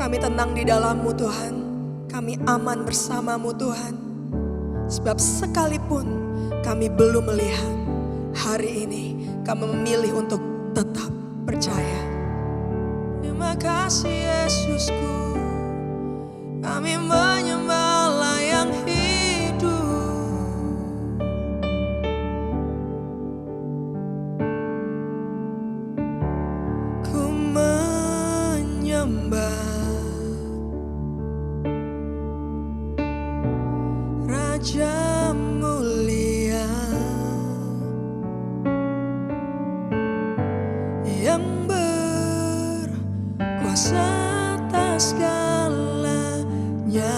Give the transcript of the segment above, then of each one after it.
Kami tenang di dalam-Mu Tuhan. Kami aman bersama-Mu Tuhan. Sebab sekalipun kami belum melihat, hari ini kami memilih untuk tetap percaya. Terima kasih Yesusku, kami menyembah Allah yang hidup. Ku menyembah Raja mulia yang berkuasa atas segalanya.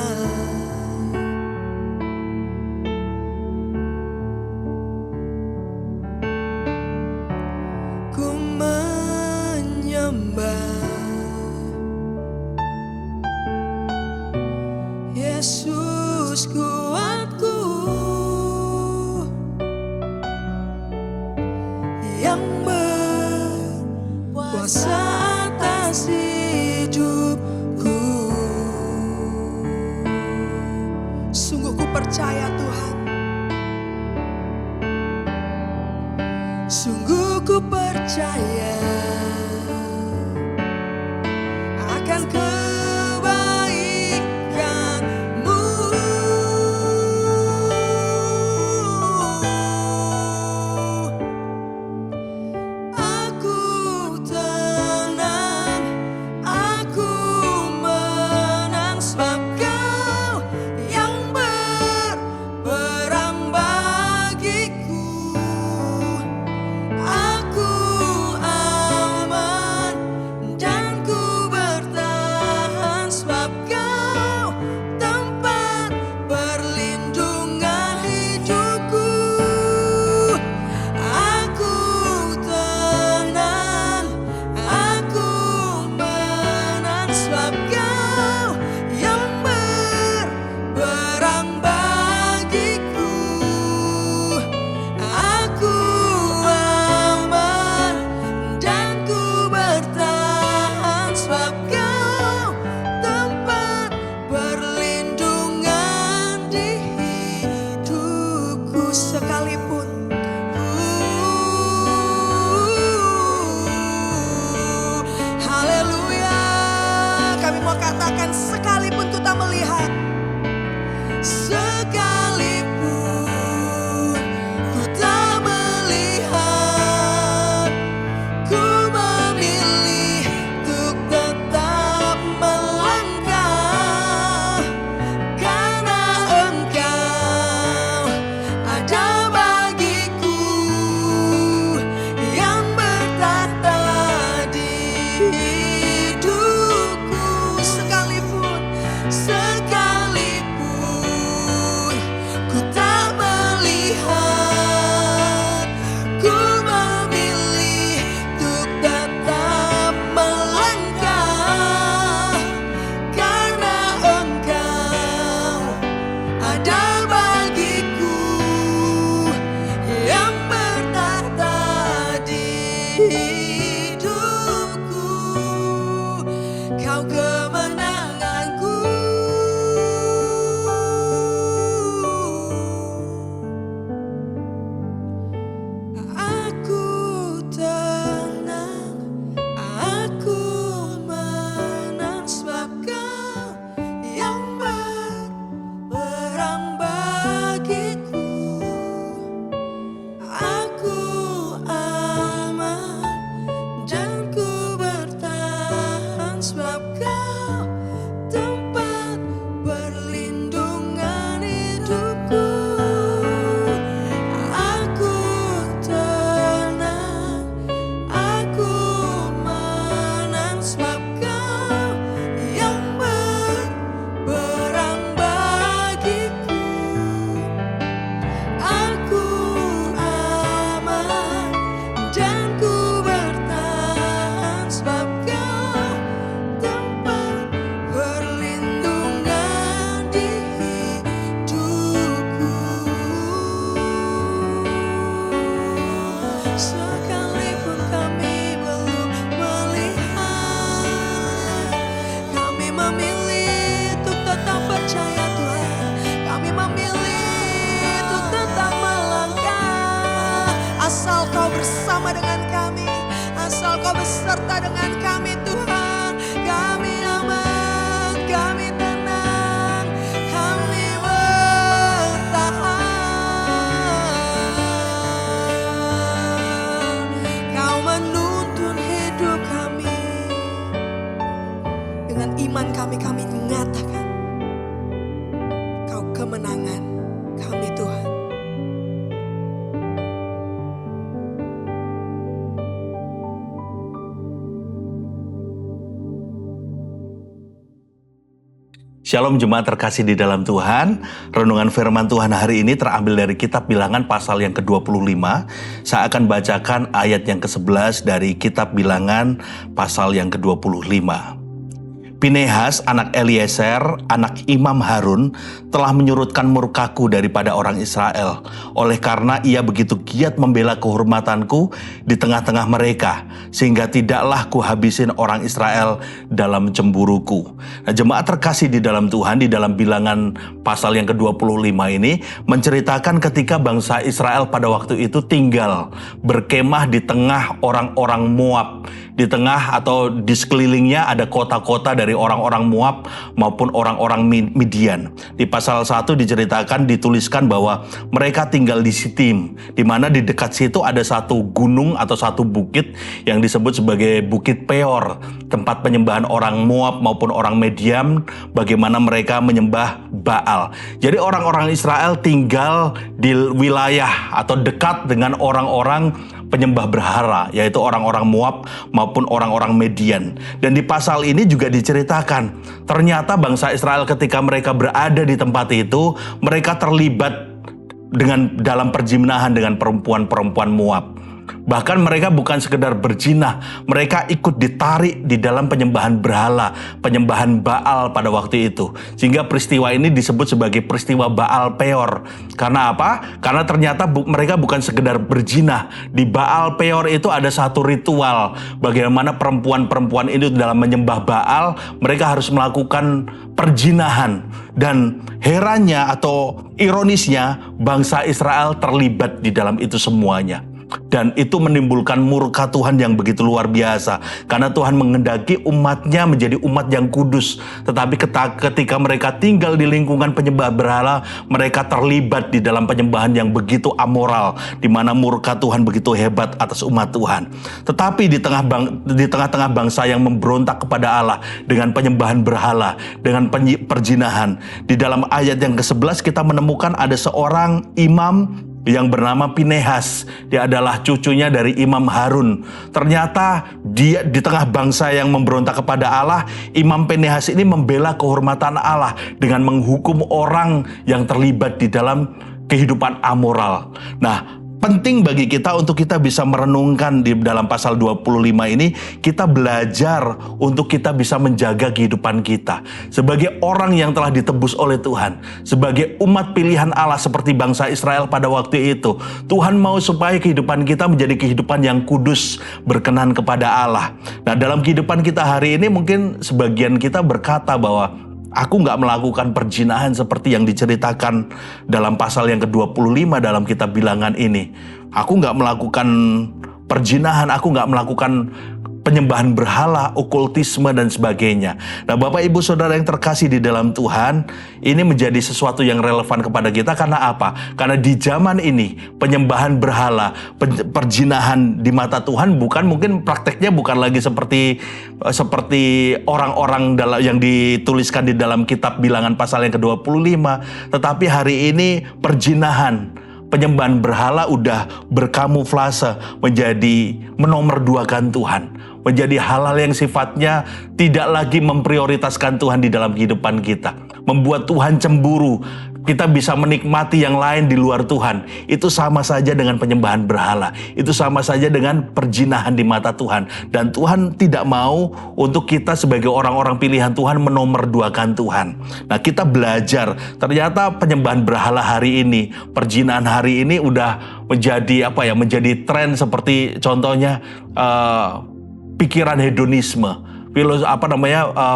Ku menyembah Yesus kuatku yang berkuasa atas hidupku. Sungguh ku percaya Tuhan, sungguh ku percaya akan kebaikan-Mu. Aku tenang, aku menang, sebab Kau yang berperang bagiku. Aku aman dan ku bertahan, sebab Kau tempat perlindungan hidupku. Aku tenang, aku menang, sebab Kau yang berperang bagiku. Aku aman dan ku bertahan, sebab Kau tempat perlindungan di hidupku. Sekalipun haleluya, kami mau katakan sekalipun ku tak melihat, sekalipun ku tak melihat, ku memilih untuk tetap melangkah, karena Engkau ada bagiku, yang bertahta di hidupku. Sekalipun dengan kami Tuhan. Kami aman, kami tenang, kami bertahan. Kau menuntun hidup kami. Dengan iman kami nyatakan Kau kemenangan kami Tuhan. Shalom jemaat terkasih di dalam Tuhan. Renungan firman Tuhan hari ini terambil dari kitab Bilangan pasal yang ke-25. Saya akan bacakan ayat yang ke-11 dari kitab Bilangan pasal yang ke-25. Pinehas anak Eliezer, anak Imam Harun, telah menyurutkan murkaku daripada orang Israel, oleh karena ia begitu giat membela kehormatanku di tengah-tengah mereka, sehingga tidaklah kuhabisin orang Israel dalam cemburuku. Nah, jemaat terkasih di dalam Tuhan, di dalam Bilangan pasal yang ke-25 ini menceritakan ketika bangsa Israel pada waktu itu tinggal berkemah di tengah orang-orang Moab. Di tengah atau di sekelilingnya ada kota-kota dari orang-orang Moab maupun orang-orang Midian. Di pasal 1 diceritakan, dituliskan bahwa mereka tinggal di Sitim, di mana di dekat situ ada satu gunung atau satu bukit yang disebut sebagai Bukit Peor, tempat penyembahan orang Moab maupun orang Midian, bagaimana mereka menyembah Baal. Jadi orang-orang Israel tinggal di wilayah atau dekat dengan orang-orang penyembah berhala, yaitu orang-orang Moab maupun orang-orang Midian. Dan di pasal ini juga diceritakan, ternyata bangsa Israel ketika mereka berada di tempat itu, mereka terlibat dalam perjinahan dengan perempuan-perempuan Moab. Bahkan mereka bukan sekedar berzina, mereka ikut ditarik di dalam penyembahan berhala, penyembahan Baal pada waktu itu. Sehingga peristiwa ini disebut sebagai peristiwa Baal Peor. Karena apa? Karena ternyata mereka bukan sekedar berzina. Di Baal Peor itu ada satu ritual, bagaimana perempuan-perempuan itu dalam menyembah Baal, mereka harus melakukan perjinahan. Dan herannya atau ironisnya, bangsa Israel terlibat di dalam itu semuanya. Dan itu menimbulkan murka Tuhan yang begitu luar biasa. Karena Tuhan menghendaki umatnya menjadi umat yang kudus. Tetapi ketika mereka tinggal di lingkungan penyembah berhala, mereka terlibat di dalam penyembahan yang begitu amoral, di mana murka Tuhan begitu hebat atas umat Tuhan. Tetapi di tengah-tengah bangsa yang memberontak kepada Allah dengan penyembahan berhala, dengan perjinahan, di dalam ayat yang ke-11 kita menemukan ada seorang imam yang bernama Pinehas. Dia adalah cucunya dari Imam Harun. Ternyata dia di tengah bangsa yang memberontak kepada Allah, Imam Pinehas ini membela kehormatan Allah dengan menghukum orang yang terlibat di dalam kehidupan amoral. Nah, penting bagi kita untuk kita bisa merenungkan di dalam pasal 25 ini, kita belajar untuk kita bisa menjaga kehidupan kita. Sebagai orang yang telah ditebus oleh Tuhan, sebagai umat pilihan Allah seperti bangsa Israel pada waktu itu, Tuhan mau supaya kehidupan kita menjadi kehidupan yang kudus, berkenan kepada Allah. Nah, dalam kehidupan kita hari ini mungkin sebagian kita berkata bahwa aku nggak melakukan perjinahan seperti yang diceritakan dalam pasal yang ke-25 dalam kitab Bilangan ini. Aku nggak melakukan perjinahan, aku nggak melakukan penyembahan berhala, okultisme, dan sebagainya. Nah, Bapak Ibu Saudara yang terkasih di dalam Tuhan, ini menjadi sesuatu yang relevan kepada kita. Karena apa? Karena di zaman ini, penyembahan berhala, perjinahan di mata Tuhan mungkin prakteknya bukan lagi seperti orang-orang yang dituliskan di dalam kitab Bilangan pasal yang ke-25. Tetapi hari ini perjinahan, penyembahan berhala udah berkamuflase menjadi menomorduakan Tuhan. Menjadi hal-hal yang sifatnya tidak lagi memprioritaskan Tuhan di dalam kehidupan kita. Membuat Tuhan cemburu. Kita bisa menikmati yang lain di luar Tuhan. Itu sama saja dengan penyembahan berhala. Itu sama saja dengan perjinahan di mata Tuhan. Dan Tuhan tidak mau untuk kita sebagai orang-orang pilihan Tuhan menomorduakan Tuhan. Nah, kita belajar. Ternyata penyembahan berhala hari ini, perjinahan hari ini udah menjadi tren seperti contohnya pikiran hedonisme.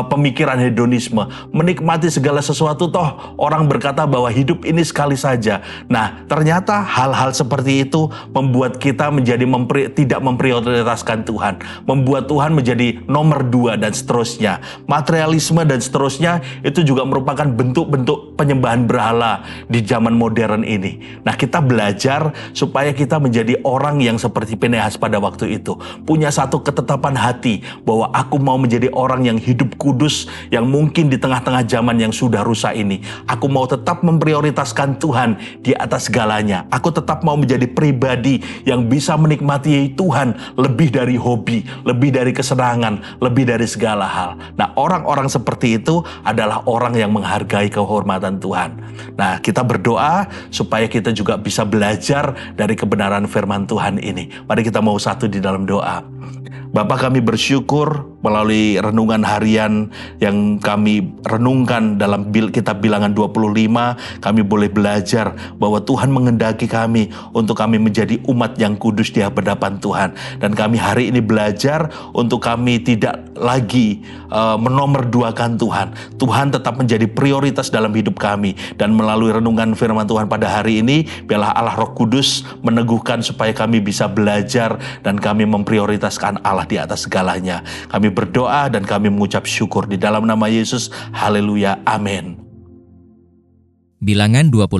pemikiran hedonisme, menikmati segala sesuatu. Toh orang berkata bahwa hidup ini sekali saja. Nah, ternyata hal-hal seperti itu membuat kita menjadi tidak memprioritaskan Tuhan, membuat Tuhan menjadi nomor 2 dan seterusnya. Materialisme dan seterusnya itu juga merupakan bentuk-bentuk penyembahan berhala di zaman modern ini. Nah, kita belajar supaya kita menjadi orang yang seperti Pinehas pada waktu itu, punya satu ketetapan hati bahwa aku mau menjadi orang yang hidup kudus, yang mungkin di tengah-tengah zaman yang sudah rusak ini, aku mau tetap memprioritaskan Tuhan di atas segalanya. Aku tetap mau menjadi pribadi yang bisa menikmati Tuhan lebih dari hobi, lebih dari kesenangan, lebih dari segala hal. Nah, orang-orang seperti itu adalah orang yang menghargai kehormatan Tuhan. Nah, kita berdoa supaya kita juga bisa belajar dari kebenaran firman Tuhan ini. Mari kita mau satu di dalam doa. Bapa, kami bersyukur melalui renungan harian yang kami renungkan dalam kitab Bilangan 25, kami boleh belajar bahwa Tuhan menghendaki kami untuk kami menjadi umat yang kudus di hadapan Tuhan. Dan kami hari ini belajar untuk kami tidak lagi menomorduakan Tuhan. Tuhan tetap menjadi prioritas dalam hidup kami. Dan melalui renungan firman Tuhan pada hari ini, biarlah Allah Roh Kudus meneguhkan supaya kami bisa belajar dan kami memprioritaskan Allah di atas segalanya. Kami berdoa dan kami mengucap syukur di dalam nama Yesus. Haleluya. Amin. Bilangan 25.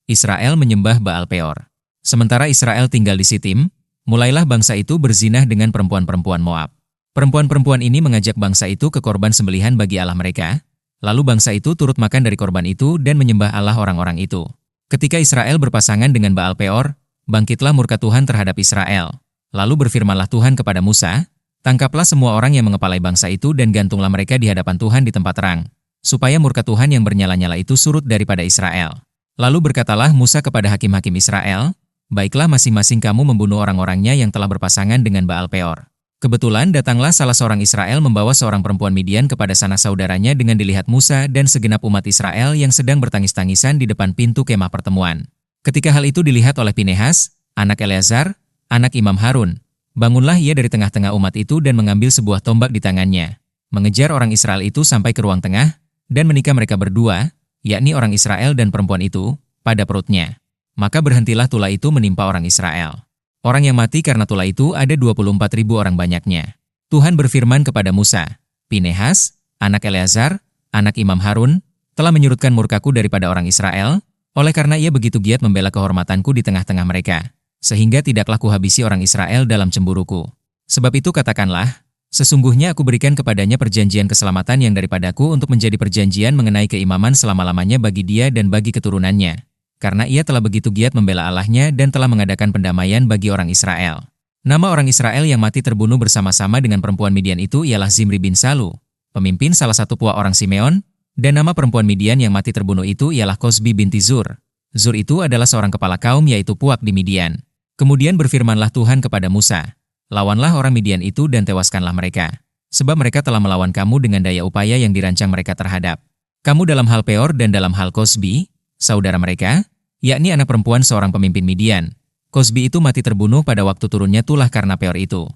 Israel menyembah Baal Peor. Sementara Israel tinggal di Sitim, mulailah bangsa itu berzinah dengan perempuan-perempuan Moab. Perempuan-perempuan ini mengajak bangsa itu ke korban sembelihan bagi Allah mereka, lalu bangsa itu turut makan dari korban itu dan menyembah Allah orang-orang itu. Ketika Israel berpasangan dengan Baal Peor, bangkitlah murka Tuhan terhadap Israel. Lalu berfirmanlah Tuhan kepada Musa, "Tangkaplah semua orang yang mengepalai bangsa itu dan gantunglah mereka di hadapan Tuhan di tempat terang, supaya murka Tuhan yang bernyala-nyala itu surut daripada Israel." Lalu berkatalah Musa kepada hakim-hakim Israel, "Baiklah masing-masing kamu membunuh orang-orangnya yang telah berpasangan dengan Baal Peor." Kebetulan datanglah salah seorang Israel membawa seorang perempuan Midian kepada sanak saudaranya dengan dilihat Musa dan segenap umat Israel yang sedang bertangis-tangisan di depan pintu kemah pertemuan. Ketika hal itu dilihat oleh Pinehas, anak Eleazar, anak Imam Harun, bangunlah ia dari tengah-tengah umat itu dan mengambil sebuah tombak di tangannya, mengejar orang Israel itu sampai ke ruang tengah, dan menikah mereka berdua, yakni orang Israel dan perempuan itu, pada perutnya. Maka berhentilah tulah itu menimpa orang Israel. Orang yang mati karena tulah itu ada 24.000 orang banyaknya. Tuhan berfirman kepada Musa, "Pinehas, anak Eleazar, anak Imam Harun, telah menyurutkan murkaku daripada orang Israel, oleh karena ia begitu giat membela kehormatanku di tengah-tengah mereka, sehingga tidaklah kuhabisi orang Israel dalam cemburuku. Sebab itu katakanlah, sesungguhnya aku berikan kepadanya perjanjian keselamatan yang daripadaku untuk menjadi perjanjian mengenai keimaman selama-lamanya bagi dia dan bagi keturunannya, karena ia telah begitu giat membela Allahnya dan telah mengadakan pendamaian bagi orang Israel." Nama orang Israel yang mati terbunuh bersama-sama dengan perempuan Midian itu ialah Zimri bin Salu, pemimpin salah satu puak orang Simeon, dan nama perempuan Midian yang mati terbunuh itu ialah Kosbi binti Zur. Zur itu adalah seorang kepala kaum yaitu puak di Midian. Kemudian berfirmanlah Tuhan kepada Musa, "Lawanlah orang Midian itu dan tewaskanlah mereka, sebab mereka telah melawan kamu dengan daya upaya yang dirancang mereka terhadap kamu dalam hal Peor dan dalam hal Kosbi, saudara mereka, yakni anak perempuan seorang pemimpin Midian. Kosbi itu mati terbunuh pada waktu turunnya tulah karena Peor itu."